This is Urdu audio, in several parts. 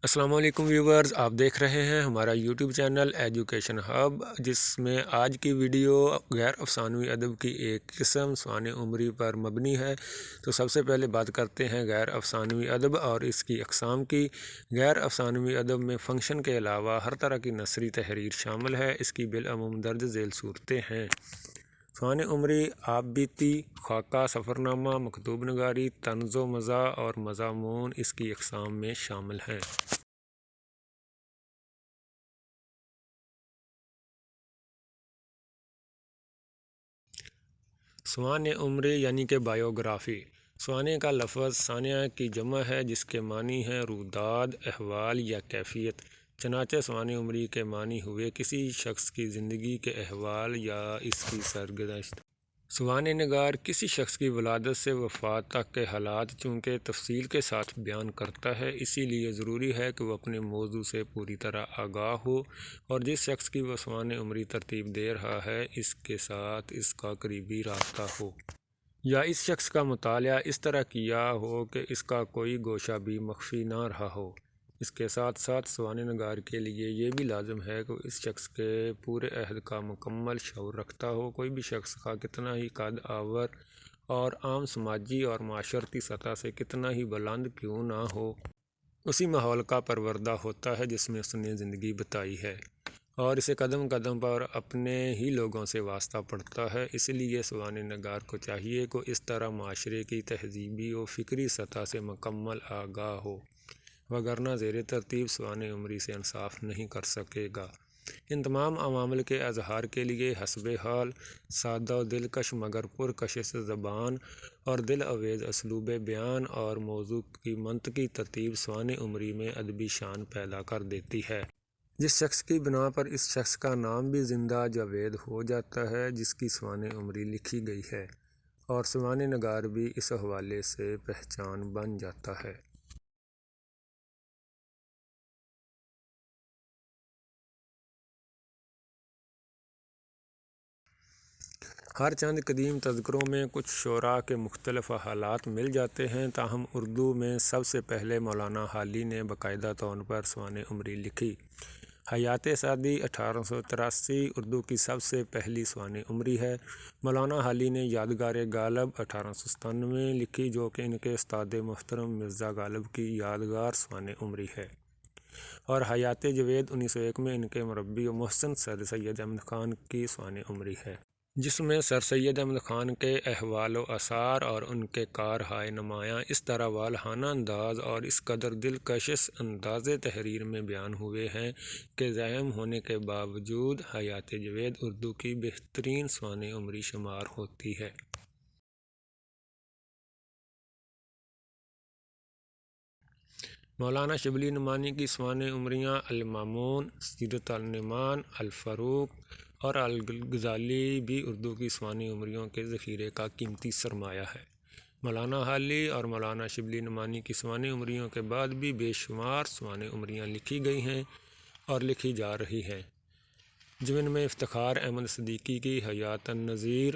السلام علیکم ویورز، آپ دیکھ رہے ہیں ہمارا یوٹیوب چینل ایجوکیشن ہب، جس میں آج کی ویڈیو غیر افسانوی ادب کی ایک قسم سوانح عمری پر مبنی ہے۔ تو سب سے پہلے بات کرتے ہیں غیر افسانوی ادب اور اس کی اقسام کی۔ غیر افسانوی ادب میں فنکشن کے علاوہ ہر طرح کی نثری تحریر شامل ہے۔ اس کی بالعموم درج ذیل صورتیں ہیں: سوانح عمری، آپ بیتی، خاکہ، سفرنامہ، مکتوب نگاری، طنز و مزاح اور مضامون اس کی اقسام میں شامل ہیں۔ سوانح عمری یعنی کہ بائیوگرافی۔ سوانح کا لفظ ثانیہ کی جمع ہے جس کے معنی ہیں رویداد، احوال یا کیفیت۔ چنانچہ سوانح عمری کے معنی ہوئے کسی شخص کی زندگی کے احوال یا اس کی سرگزشت۔ سوانح نگار کسی شخص کی ولادت سے وفات تک کے حالات چونکہ تفصیل کے ساتھ بیان کرتا ہے، اسی لیے ضروری ہے کہ وہ اپنے موضوع سے پوری طرح آگاہ ہو اور جس شخص کی وہ سوانح عمری ترتیب دے رہا ہے اس کے ساتھ اس کا قریبی رابطہ ہو، یا اس شخص کا مطالعہ اس طرح کیا ہو کہ اس کا کوئی گوشہ بھی مخفی نہ رہا ہو۔ اس کے ساتھ ساتھ سوانح نگار کے لیے یہ بھی لازم ہے کہ اس شخص کے پورے عہد کا مکمل شعور رکھتا ہو۔ کوئی بھی شخص کا کتنا ہی قد آور اور عام سماجی اور معاشرتی سطح سے کتنا ہی بلند کیوں نہ ہو، اسی ماحول کا پروردہ ہوتا ہے جس میں اس نے زندگی بتائی ہے، اور اسے قدم قدم پر اپنے ہی لوگوں سے واسطہ پڑتا ہے۔ اس لیے سوانح نگار کو چاہیے کہ اس طرح معاشرے کی تہذیبی و فکری سطح سے مکمل آگاہ ہو، وگرنہ زیر ترتیب سوانح عمری سے انصاف نہیں کر سکے گا۔ ان تمام عوامل کے اظہار کے لیے حسب حال سادہ و دلکش مگر پرکشش زبان اور دل آویز اسلوب بیان اور موضوع کی منطقی ترتیب سوانح عمری میں ادبی شان پیدا کر دیتی ہے۔ جس شخص کی بنا پر اس شخص کا نام بھی زندہ جاوید ہو جاتا ہے جس کی سوانح عمری لکھی گئی ہے، اور سوانح نگار بھی اس حوالے سے پہچان بن جاتا ہے۔ ہر چند قدیم تذکروں میں کچھ شعراء کے مختلف حالات مل جاتے ہیں، تاہم اردو میں سب سے پہلے مولانا حالی نے باقاعدہ طور پر سوانح عمری لکھی۔ حیات سعدی 1883 اردو کی سب سے پہلی سوانح عمری ہے۔ مولانا حالی نے یادگار غالب 1897 لکھی جو کہ ان کے استاد محترم مرزا غالب کی یادگار سوانح عمری ہے، اور حیات جاوید 1901 میں ان کے مربی و محسن سر سید احمد خان کی سوانح عمری ہے، جس میں سر سید احمد خان کے احوال و آثار اور ان کے کارہائے نمایاں اس طرح والہانہ انداز اور اس قدر دلکش انداز تحریر میں بیان ہوئے ہیں کہ ضخم ہونے کے باوجود حیات جاوید اردو کی بہترین سوانح عمری شمار ہوتی ہے۔ مولانا شبلی نعمانی کی سوانح عمریاں المامون، سیرت النعمان، الفروق اور الغزالی بھی اردو کی سوانح عمریوں کے ذخیرے کا قیمتی سرمایہ ہے۔ مولانا حالی اور مولانا شبلی نعمانی کی سوانح عمریوں کے بعد بھی بے شمار سوانح عمریاں لکھی گئی ہیں اور لکھی جا رہی ہیں، جن میں افتخار احمد صدیقی کی حیات النظیر،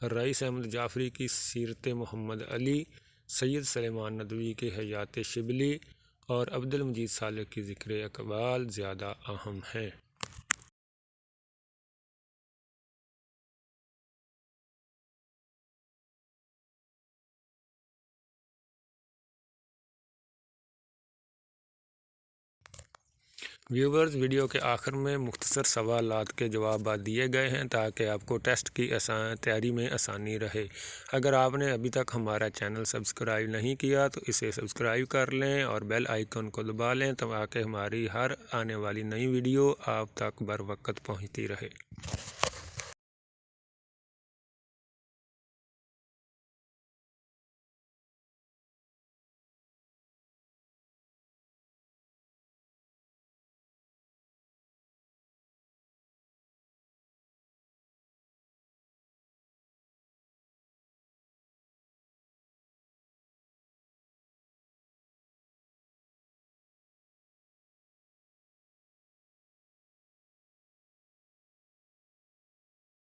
رئیس احمد جعفری کی سیرت محمد علی، سید سلیمان ندوی کی حیات شبلی اور عبد المجید صالح کی ذکر اقبال زیادہ اہم ہیں۔ ویورز، ویڈیو کے آخر میں مختصر سوالات کے جوابات دیے گئے ہیں تاکہ آپ کو ٹیسٹ کی تیاری میں آسانی رہے۔ اگر آپ نے ابھی تک ہمارا چینل سبسکرائب نہیں کیا تو اسے سبسکرائب کر لیں اور بیل آئیکن کو دبا لیں تاکہ ہماری ہر آنے والی نئی ویڈیو آپ تک بروقت پہنچتی رہے۔